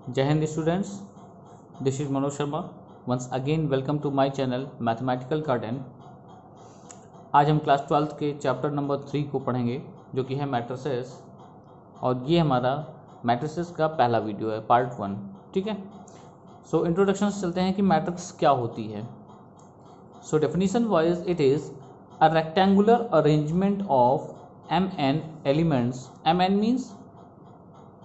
जय हिंद students, this is Manoj Sharma. Once again welcome to my channel mathematical garden. आज हम क्लास 12th के चैप्टर नंबर 3 को पढ़ेंगे, जो कि है मैट्रिसेस, और ये हमारा मैट्रिसेस का पहला वीडियो है, पार्ट 1। ठीक है, सो इंट्रोडक्शन से चलते हैं कि मैट्रिक्स क्या होती है। So definition wise it is a rectangular arrangement of mn elements. mn means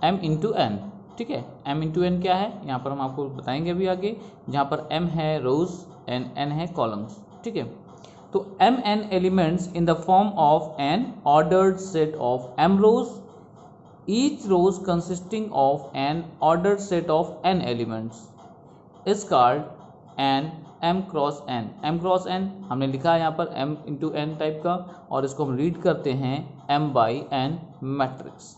m into n. ठीक है, m इंटू एन क्या है यहाँ पर हम आपको बताएंगे अभी आगे, जहाँ पर m है रोज एंड n है कॉलम्स। ठीक है, तो mn elements in the form of an ordered set of m rows, each row consisting of an ordered set of n elements is called an m cross n। m cross n हमने लिखा है यहाँ पर m into N type का, और इसको हम read करते हैं m बाई n मैट्रिक्स।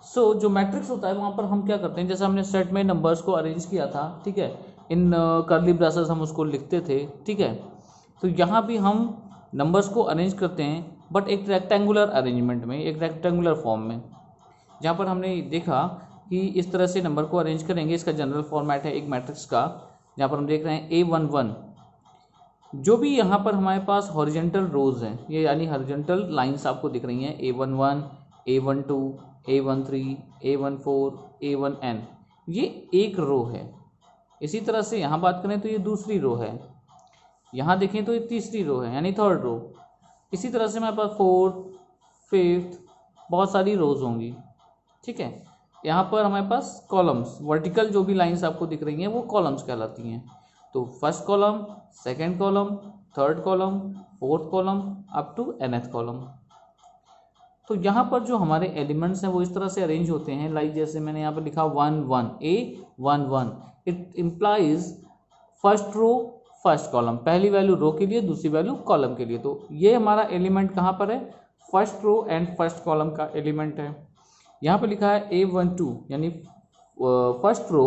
सो जो मैट्रिक्स होता है वहाँ पर हम क्या करते हैं, जैसे हमने सेट में नंबर्स को अरेंज किया था, ठीक है, इन कर्ली ब्रेसेस हम उसको लिखते थे। ठीक है, तो यहाँ भी हम नंबर्स को अरेंज करते हैं, बट एक रेक्टेंगुलर अरेंजमेंट में, एक रेक्टेंगुलर फॉर्म में, जहाँ पर हमने देखा कि इस तरह से नंबर को अरेंज करेंगे। इसका जनरल फॉर्मेट है एक मैट्रिक्स का, जहाँ पर हम देख रहे हैं A11। जो भी यहाँ पर हमारे पास हॉरिजेंटल रोज हैं, ये यानी हॉरिजेंटल लाइंस आपको दिख रही हैं, A11, A12, A13, A14, A1n, ये एक रो है। इसी तरह से यहाँ बात करें तो ये दूसरी रो है, यहाँ देखें तो ये तीसरी रो है यानी थर्ड रो। इसी तरह से हमारे पास फोर्थ, फिफ्थ, बहुत सारी रोज होंगी। ठीक है, यहाँ पर हमारे पास कॉलम्स, वर्टिकल जो भी लाइंस आपको दिख रही हैं वो कॉलम्स कहलाती हैं। तो first column, second column, third column, fourth column, up to nth column. तो यहाँ पर जो हमारे एलिमेंट्स हैं वो इस तरह से अरेंज होते हैं, लाइक जैसे मैंने यहाँ पर लिखा 1 1 A11। It implies first row first column, पहली वैल्यू रो के लिए, दूसरी वैल्यू कॉलम के लिए। तो ये हमारा एलिमेंट कहाँ पर है, first row and first column का एलिमेंट है। यहाँ पर लिखा है A12 यानी फर्स्ट रो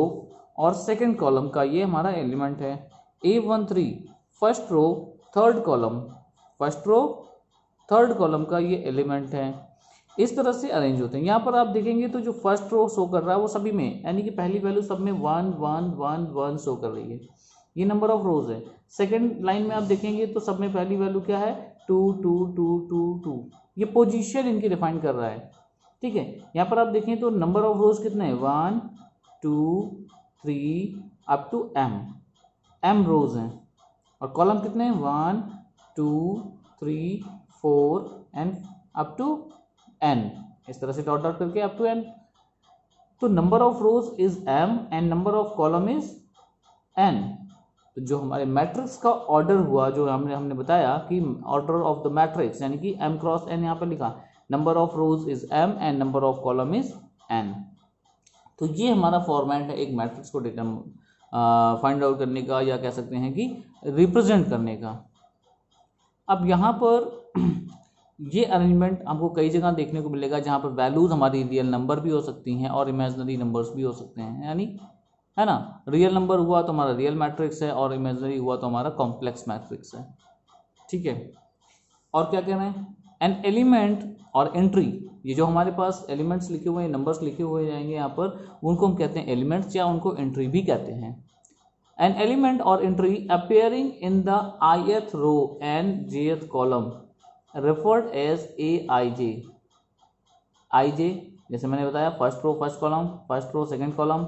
और सेकेंड कॉलम का ये हमारा एलिमेंट है। A13 first row third column, first row third column का ये एलिमेंट है। इस तरह से अरेंज होते हैं। यहाँ पर आप देखेंगे तो जो फर्स्ट रो शो कर रहा है वो सभी में, यानी कि पहली वैल्यू सब में 1 1 1 1 शो कर रही है, ये नंबर ऑफ रोज है। सेकंड लाइन में आप देखेंगे तो सब में पहली वैल्यू क्या है, 2 2 2 2 2, ये पोजीशन इनकी डिफाइन कर रहा है। ठीक है, यहाँ पर आप देखें तो नंबर ऑफ रोज कितने हैं, 1 2 3 अप टू m रोज हैं, और कॉलम कितने हैं, 1 2 3 4 एंड अप टू n, इस तरह से डॉट डॉट करके अप टू n। तो number of rose is m and number of column is n। तो जो हमारे मैट्रिक्स का ऑर्डर हुआ, जो हमने बताया कि ऑर्डर ऑफ द मैट्रिक्स, यानी कि m क्रॉस n, यहाँ पर लिखा number of rose is m and number of column is n। तो ये हमारा फॉर्मेट है एक मैट्रिक्स को फाइंड आउट करने का, या कह सकते हैं कि रिप्रेजेंट करने का। अब यहाँ पर ये अरेंजमेंट आपको कई जगह देखने को मिलेगा, जहाँ पर वैल्यूज हमारी रियल नंबर भी हो सकती हैं और इमेजिनरी नंबर्स भी हो सकते हैं, यानी है ना, रियल नंबर हुआ तो हमारा रियल मैट्रिक्स है, और इमेजिनरी हुआ तो हमारा कॉम्प्लेक्स मैट्रिक्स है। ठीक है, और क्या कह रहे हैं, एन एलिमेंट और एंट्री, ये जो हमारे पास एलिमेंट्स लिखे हुए हैं, नंबर्स लिखे हुए जाएंगे यहाँ पर, उनको हम कहते हैं एलिमेंट्स, या उनको एंट्री भी कहते हैं। An element or entry appearing in the ith row and jth column referred as aij। ij जैसे मैंने बताया, first row first column, first row second column,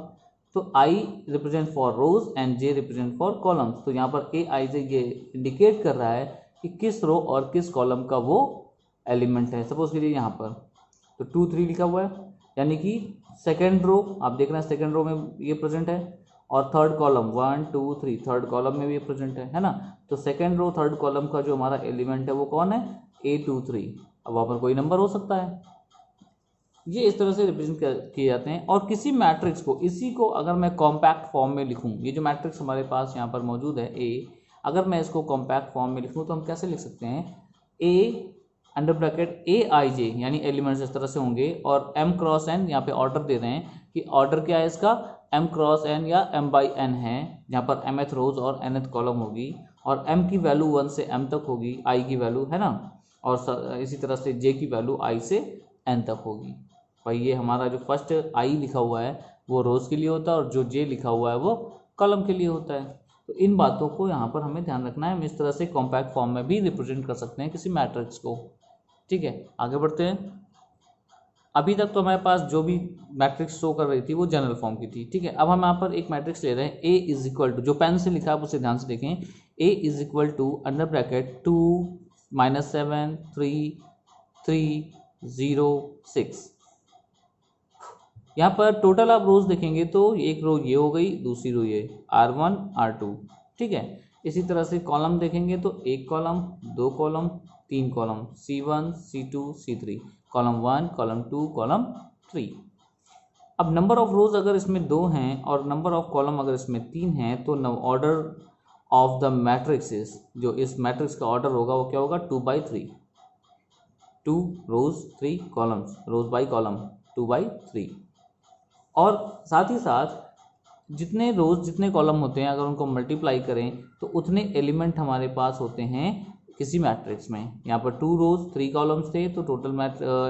तो i represent for rows and j represent for columns. तो यहाँ पर aij ये indicate कर रहा है कि किस रो और किस कॉलम का वो एलिमेंट है। सपोज कीजिए यहाँ पर तो 2 3 लिखा हुआ है, यानी कि सेकेंड रो आप देख रहे हैं, सेकेंड रो में ये प्रेजेंट है, और थर्ड कॉलम 1 2 3 थर्ड कॉलम में भी प्रेजेंट है ना। तो सेकेंड रो थर्ड कॉलम का जो हमारा एलिमेंट है वो कौन है, A23। अब वहाँ पर कोई नंबर हो सकता है। ये इस तरह से रिप्रेजेंट किए जाते हैं। और किसी मैट्रिक्स को, इसी को अगर मैं कॉम्पैक्ट फॉर्म में लिखूँ, ये जो मैट्रिक्स हमारे पास यहाँ पर मौजूद है A, अगर मैं इसको कॉम्पैक्ट फॉर्म में लिखूँ तो हम कैसे लिख सकते हैं, A अंडर ब्रैकेट aij, यानी एलिमेंट्स इस तरह से होंगे, और m क्रॉस n, यहाँ पे ऑर्डर दे रहे हैं कि ऑर्डर क्या है इसका, m क्रॉस n या m बाई n है, जहाँ पर mth रोज और nth कॉलम होगी, और m की वैल्यू 1 से m तक होगी, i की वैल्यू, है ना, और इसी तरह से j की वैल्यू i से n तक होगी। भाई ये हमारा जो फर्स्ट i लिखा हुआ है वो रोज़ के लिए होता है और जो जे लिखा हुआ है वो कॉलम के लिए होता है। तो इन बातों को यहाँ पर हमें ध्यान रखना है। हम इस तरह से कॉम्पैक्ट फॉर्म में भी रिप्रेजेंट कर सकते हैं किसी मैट्रिक्स को। ठीक है, आगे बढ़ते हैं। अभी तक तो हमारे पास जो भी मैट्रिक्स शो कर रही थी वो जनरल फॉर्म की थी। ठीक है, अब हम यहाँ पर एक मैट्रिक्स ले रहे हैं ए इज इक्वल टू, जो पेन से लिखा है उसे ध्यान से देखें, A is equal to under bracket 2 -7 3 3 0 6। यहाँ पर टोटल आप रोज देखेंगे तो एक रो ये हो गई, दूसरी रो ये R1 R2। ठीक है, इसी तरह से कॉलम देखेंगे तो एक कॉलम, दो कॉलम, तीन column, C1 C2 C3, column 1 column 2 column 3। अब नंबर ऑफ रोज अगर इसमें 2 हैं और नंबर ऑफ कॉलम अगर इसमें 3 हैं तो ऑर्डर ऑफ द मैट्रिक्सेस, जो इस मैट्रिक्स का ऑर्डर होगा वो क्या होगा, 2/3। 2 रोज 3 कॉलम्स, रोज बाई कॉलम 2/3। और साथ ही साथ जितने रोज जितने कॉलम होते हैं अगर उनको मल्टीप्लाई करें तो उतने एलिमेंट हमारे पास होते हैं किसी मैट्रिक्स में। यहाँ पर 2 रोज 3 कॉलम्स थे तो टोटल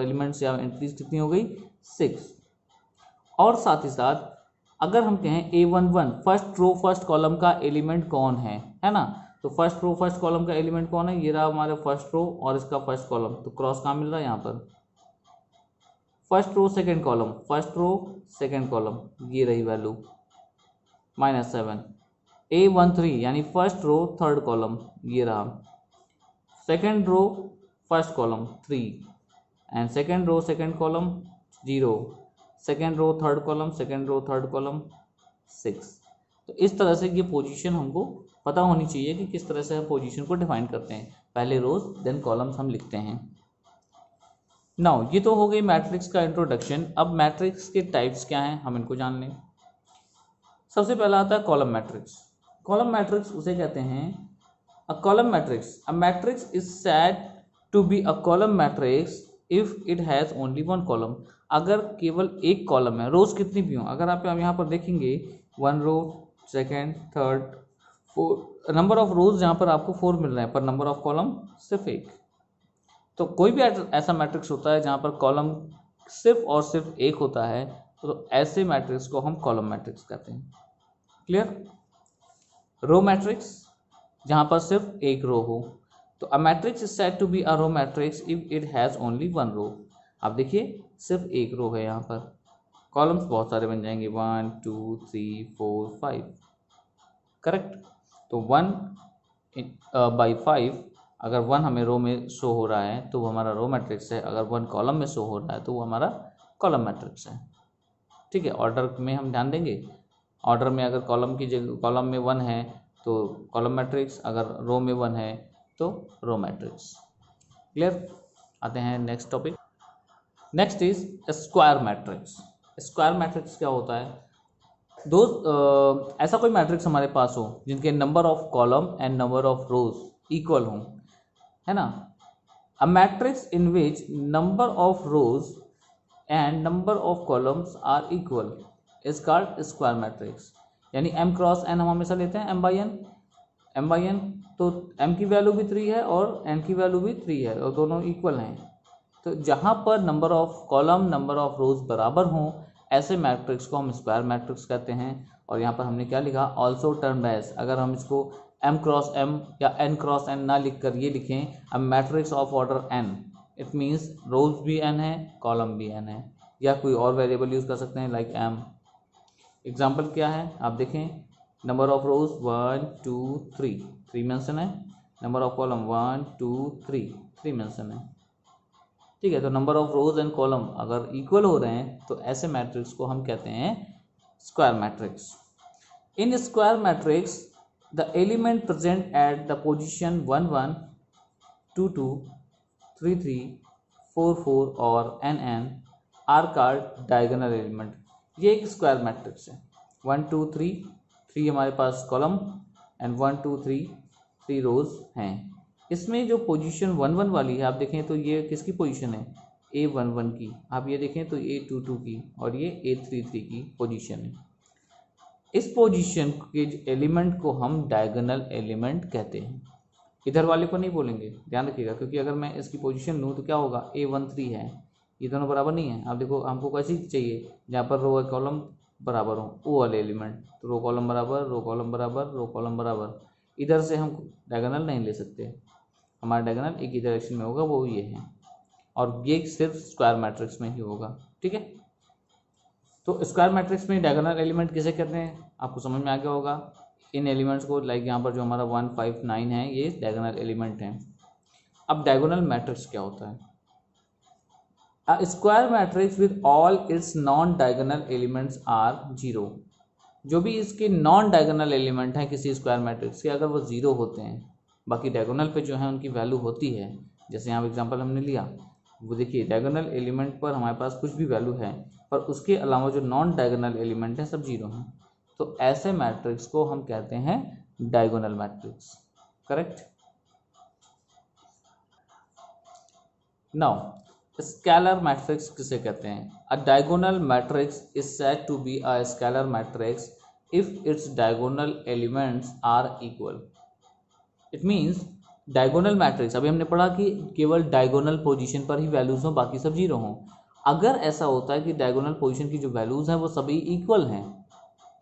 एलिमेंट्स या एंट्रीज कितनी हो गई, 6। और साथ ही साथ अगर हम कहें A11 first row first column का एलिमेंट कौन है ना, तो फर्स्ट रो फर्स्ट कॉलम का एलिमेंट कौन है, ये रहा हमारे फर्स्ट रो और इसका फर्स्ट कॉलम, तो क्रॉस कहाँ मिल रहा है यहाँ पर, first row second column, first row second column, ये रही वैल्यू -7। A13 यानी फर्स्ट रो थर्ड कॉलम, ये रहा second row first column 3 and second row second column 0, second row third column, second row third column 6। तो इस तरह से ये पोजीशन हमको पता होनी चाहिए कि किस तरह से हम पोजीशन को डिफाइन करते हैं। पहले रोज देन कॉलम्स हम लिखते हैं। नाउ ये तो हो गई मैट्रिक्स का इंट्रोडक्शन। अब मैट्रिक्स के टाइप्स क्या हैं हम इनको जान लें। सबसे पहला आता है कॉलम मैट्रिक्स। कॉलम मैट्रिक्स उसे कहते हैं a column matrix. A matrix is said to be a column matrix if it has only one column. अगर केवल एक कॉलम है, रोज कितनी भी हो, अगर आप यहाँ पर देखेंगे 1 row second third 4, number of rows यहाँ पर आपको 4 मिल रहे हैं पर नंबर ऑफ कॉलम सिर्फ एक। तो कोई भी ऐसा मैट्रिक्स होता है जहाँ पर कॉलम सिर्फ और सिर्फ एक होता है तो ऐसे मैट्रिक्स को हम कॉलम मैट्रिक्स कहते हैं। क्लियर। रो मैट्रिक्स जहाँ पर सिर्फ एक रो हो, तो a matrix is said to be a row matrix if it has only 1 row. आप देखिए सिर्फ एक रो है, यहाँ पर कॉलम्स बहुत सारे बन जाएंगे 1 2 3 4 5। करेक्ट। तो 1/5 अगर 1 हमें रो में शो हो रहा है तो वो हमारा रो मैट्रिक्स है, अगर 1 कॉलम में शो हो रहा है तो वो हमारा कॉलम मैट्रिक्स है। ठीक है, ऑर्डर में हम ध्यान देंगे। ऑर्डर में अगर कॉलम की जगह कॉलम में 1 है तो कॉलम मैट्रिक्स, अगर रो में 1 है तो रो मैट्रिक्स। क्लियर। आते हैं next topic. Next is square matrix. Square matrix क्या होता है, ऐसा कोई मैट्रिक्स हमारे पास हो जिनके number of column and number of rows equal हों, है ना। A matrix in which number of rows and number of columns are equal is called square matrix. यानी m क्रॉस n हम हमेशा लेते हैं m/n, तो m की वैल्यू भी 3 है और n की वैल्यू भी 3 है और दोनों इक्वल हैं। तो जहाँ पर number of column number of रोज बराबर हों ऐसे मैट्रिक्स को हम स्क्वायर मैट्रिक्स कहते हैं। और यहाँ पर हमने क्या लिखा, ऑल्सो टर्म्ड एज, अगर हम इसको m क्रॉस m या n क्रॉस n ना लिख कर ये लिखें a matrix of order n, it means rows भी n है कॉलम भी n है, या कोई और वेरिएबल यूज़ कर सकते हैं लाइक m। एग्जाम्पल क्या है आप देखें, नंबर ऑफ रोज 1 2 3 मेंशन है, नंबर ऑफ कॉलम 1 2 3 मेंशन है। ठीक है, तो number of rows and column अगर इक्वल हो रहे हैं तो ऐसे मैट्रिक्स को हम कहते हैं square matrix. In square matrix the element present at the position 1 1 2 2 3 3 4 4 और n are called diagonal element. ये एक स्क्वायर मैट्रिक्स है। 1 2 3 हमारे पास कॉलम एंड 1 2 3 रोज हैं। इसमें जो पोजीशन 1 1 वाली है आप देखें तो ये किसकी पोजीशन है, A11 की। आप ये देखें तो A22 की और ये A33 की पोजीशन है। इस पोजीशन के एलिमेंट को हम डायगोनल एलिमेंट कहते हैं। इधर वाले को नहीं बोलेंगे, ध्यान रखिएगा, क्योंकि अगर मैं इसकी पोजीशन लूँ तो क्या होगा, A13 है, ये दोनों बराबर नहीं है। आप देखो हमको कैसी चाहिए जहाँ पर रो है कॉलम बराबर हो वो वाले एलिमेंट, तो रो कॉलम बराबर, रो कॉलम बराबर, रो कॉलम बराबर। इधर से हम डायगोनल नहीं ले सकते, हमारा डायगोनल एक ही डायरेक्शन में होगा, वो ये है, और ये सिर्फ स्क्वायर मैट्रिक्स में ही होगा। ठीक है, तो स्क्वायर मैट्रिक्स में डायगोनल एलिमेंट किसे कहते हैं आपको समझ में आ गया होगा। इन एलिमेंट्स को लाइक यहाँ पर जो हमारा 1 5 9 है ये डायगोनल एलिमेंट हैं। अब डायगोनल मैट्रिक्स क्या होता है? A square matrix with all its non diagonal elements are zero. जो भी इसके नॉन डायगोनल एलिमेंट हैं किसी स्क्वायर मैट्रिक्स के, अगर वो जीरो होते हैं, बाकी डायगोनल पे जो है उनकी वैल्यू होती है। जैसे यहाँ एग्जांपल हमने लिया, वो देखिए डायगोनल एलिमेंट पर हमारे पास कुछ भी वैल्यू है, पर उसके अलावा जो नॉन डायगोनल एलिमेंट हैं सब जीरो हैं, तो ऐसे मैट्रिक्स को हम कहते हैं diagonal matrix. Correct. Now scalar matrix किसे कहते हैं? A diagonal matrix is said to be a scalar matrix if its diagonal elements are equal. It means diagonal matrix, अभी हमने पढ़ा कि केवल डायगोनल पोजीशन पर ही वैल्यूज हों, बाकी सब जीरो हों। अगर ऐसा होता है कि डायगोनल पोजीशन की जो वैल्यूज हैं वो सभी इक्वल हैं,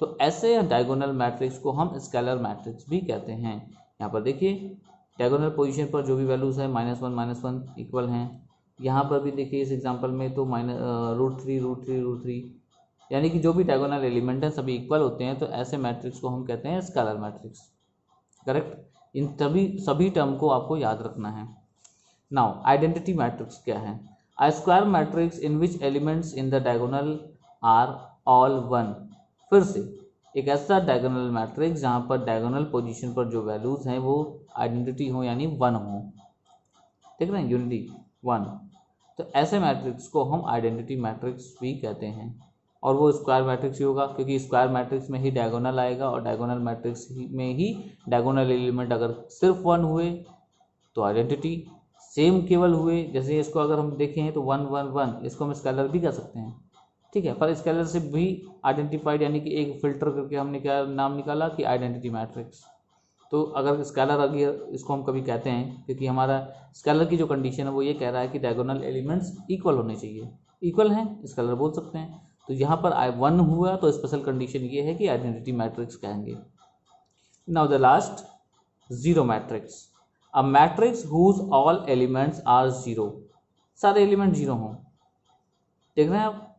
तो ऐसे डायगोनल मैट्रिक्स को हम स्केलर मैट्रिक्स भी कहते हैं। यहाँ पर देखिए डायगोनल पोजीशन पर जो भी वैल्यूज है -1 इक्वल हैं। यहाँ पर भी देखिए इस एग्जांपल में तो √3 यानी कि जो भी डायगोनल एलिमेंट हैं सभी इक्वल होते हैं, तो ऐसे मैट्रिक्स को हम कहते हैं स्केलर मैट्रिक्स। करेक्ट। इन सभी टर्म को आपको याद रखना है। नाउ आइडेंटिटी मैट्रिक्स क्या है? A square matrix in which elements in the diagonal are all one. फिर से एक ऐसा डायगोनल मैट्रिक्स जहाँ पर डायगोनल पोजीशन पर जो वैल्यूज हैं वो आइडेंटिटी हो, यानी 1 हो। ठीक है ना, यूनिटी 1। तो ऐसे मैट्रिक्स को हम आइडेंटिटी मैट्रिक्स भी कहते हैं, और वो स्क्वायर मैट्रिक्स ही होगा क्योंकि स्क्वायर मैट्रिक्स में ही डायगोनल आएगा, और डायगोनल मैट्रिक्स में ही डायगोनल एलिमेंट अगर सिर्फ 1 हुए तो आइडेंटिटी, सेम केवल हुए, जैसे इसको अगर हम देखें तो 1 1 1, इसको हम स्केलर भी कह सकते हैं। ठीक है, पर स्केलर से भी आइडेंटिफाइड, यानी कि एक फिल्टर करके हमने क्या नाम निकाला कि आइडेंटिटी मैट्रिक्स। तो अगर स्केलर आ गया, इसको हम कभी कहते हैं क्योंकि हमारा स्केलर की जो कंडीशन है वो ये कह रहा है कि डायगोनल एलिमेंट्स इक्वल होने चाहिए, इक्वल हैं, स्केलर बोल सकते हैं। तो यहाँ पर 1 हुआ तो स्पेशल कंडीशन ये है कि आइडेंटिटी मैट्रिक्स कहेंगे। Now the last, zero matrix. A matrix whose all elements are zero. सारे एलिमेंट जीरो हों। देख रहे हैं आप,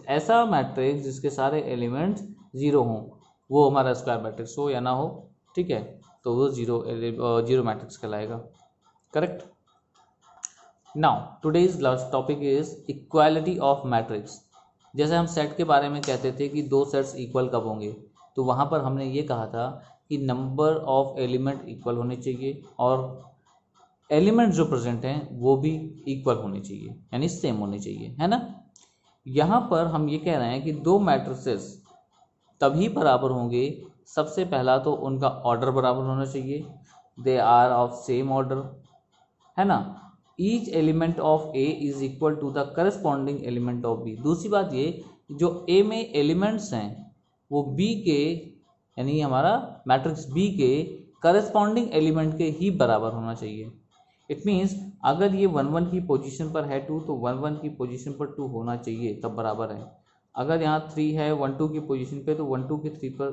ऐसा मैट्रिक्स जिसके सारे एलिमेंट्स जीरो हों, वो हमारा स्क्वायर मैट्रिक्स हो या ना हो। ठीक है, तो वो जीरो मैट्रिक्स कहलाएगा। Correct. Now today's last topic is equality of matrix. जैसे हम सेट के बारे में कहते थे कि दो सेट्स इक्वल कब होंगे, तो वहाँ पर हमने ये कहा था कि नंबर ऑफ एलिमेंट इक्वल होने चाहिए, और एलिमेंट जो प्रेजेंट हैं वो भी इक्वल होने चाहिए, यानी सेम होने चाहिए, है ना। यहाँ पर हम ये कह रहे हैं कि दो मैट्रिसेस तभी बराबर होंगे, सबसे पहला तो उनका ऑर्डर बराबर होना चाहिए, they are of same order, है ना। Each element of A is equal to the corresponding element of B. दूसरी बात ये, जो ए में एलिमेंट्स हैं वो बी के, यानी हमारा मैट्रिक्स बी के करस्पॉन्डिंग एलिमेंट के ही बराबर होना चाहिए। इट मीन्स अगर ये 1 1 की पोजीशन पर है 2, तो 1 1 की पोजीशन पर 2 होना चाहिए, तब बराबर है। अगर यहाँ 3 है 1 2 की पोजीशन पे, तो 1 2 की 3 पर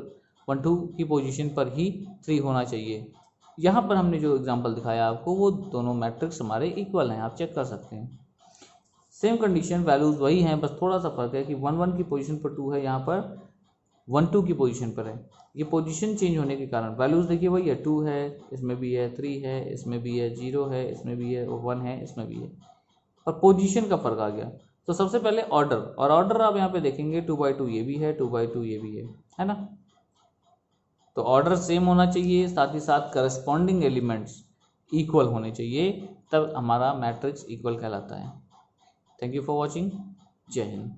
1 2 की पोजीशन पर ही 3 होना चाहिए। यहाँ पर हमने जो एग्जांपल दिखाया आपको, वो दोनों मैट्रिक्स हमारे इक्वल हैं, आप चेक कर सकते हैं। सेम कंडीशन, वैल्यूज वही हैं, बस थोड़ा सा फर्क है कि 1 1 की पोजीशन पर 2 है, यहाँ पर 1 2 की पोजीशन पर है। ये पोजीशन चेंज होने के कारण वैल्यूज देखिए वही है, 2 है, इसमें भी है, 3 है, इसमें भी है, 0 है, इसमें भी है, 1 है, इसमें भी है, और पोजीशन का फर्क आ गया। तो सबसे पहले ऑर्डर, और ऑर्डर आप यहाँ पे देखेंगे 2 by 2 ये भी है, 2 by 2 ये भी है ना। तो ऑर्डर सेम होना चाहिए, साथ ही साथ करस्पॉन्डिंग एलिमेंट्स इक्वल होने चाहिए, तब हमारा मैट्रिक्स इक्वल कहलाता है। Thank you for watching. जय हिंद।